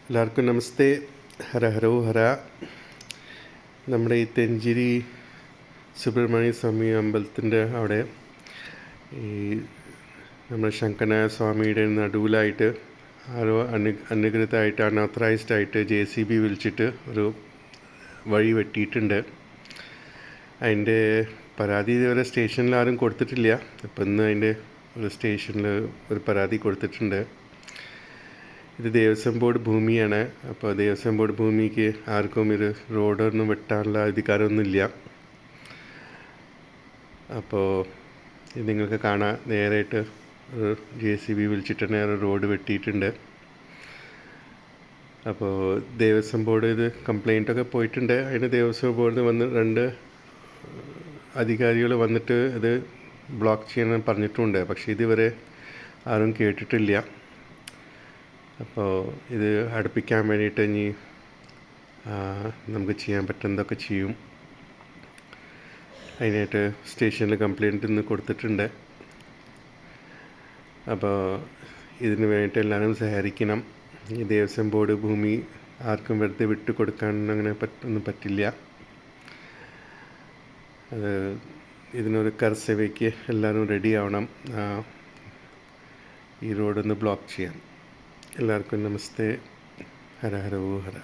എല്ലാവർക്കും നമസ്തേ. ഹര ഹരോ ഹര. നമ്മുടെ ഈ തെഞ്ചിരി സുബ്രഹ്മണ്യ സ്വാമി അമ്പലത്തിൻ്റെ അവിടെ ഈ നമ്മുടെ ശങ്കരനായ സ്വാമിയുടെ നടുവിലായിട്ട് ആരോ അനധികൃതമായിട്ട് അൺഓത്തറൈസ്ഡ് ആയിട്ട് JCB വിളിച്ചിട്ട് ഒരു വഴി വെട്ടിയിട്ടുണ്ട്. അതിൻ്റെ പരാതി ഇതുവരെ സ്റ്റേഷനിൽ ആരും കൊടുത്തിട്ടില്ല. അപ്പം ഇന്ന് അതിൻ്റെ ഒരു സ്റ്റേഷനിൽ ഒരു പരാതി കൊടുത്തിട്ടുണ്ട്. ഇത് ദേവസ്വം ബോർഡ് ഭൂമിയാണ്. അപ്പോൾ ദേവസ്വം ബോർഡ് ഭൂമിക്ക് ആർക്കും ഇത് റോഡൊന്നും വെട്ടാനുള്ള അധികാരമൊന്നുമില്ല. അപ്പോൾ ഇത് നിങ്ങൾക്ക് കാണാം, നേരായിട്ട് ഒരു JCB വിളിച്ചിട്ട് തന്നെ ഒരു റോഡ് വെട്ടിയിട്ടുണ്ട്. അപ്പോൾ ദേവസ്വം ബോർഡ് ഇത് കംപ്ലൈൻറ്റൊക്കെ പോയിട്ടുണ്ട്. അതിന് ദേവസ്വം ബോർഡിൽ വന്ന് 2 അധികാരികൾ വന്നിട്ട് ഇത് ബ്ലോക്ക് ചെയ്യാൻ പറഞ്ഞിട്ടുണ്ട്. പക്ഷേ ഇതുവരെ ആരും കേട്ടിട്ടില്ല. അപ്പോൾ ഇത് അടുപ്പിക്കാൻ വേണ്ടിയിട്ട് ഇനി നമുക്ക് ചെയ്യാൻ പറ്റുന്നതൊക്കെ ചെയ്യും. അതിനായിട്ട് സ്റ്റേഷനിൽ കംപ്ലയിൻറ്റ് ഇന്ന് കൊടുത്തിട്ടുണ്ട്. അപ്പോൾ ഇതിന് വേണ്ടിയിട്ട് എല്ലാവരും സഹകരിക്കണം. ഈ ദേവസ്വം ബോർഡ് ഭൂമി ആർക്കും വെറുതെ വിട്ടു കൊടുക്കാൻ അങ്ങനെ ഒന്നും പറ്റില്ല. അത് ഇതിനൊരു കർസേവയ്ക്ക് എല്ലാവരും റെഡി ആവണം ഈ റോഡൊന്ന് ബ്ലോക്ക് ചെയ്യാൻ. എല്ലാവർക്കും നമസ്തേ. ഹര ഹരോ ഹര.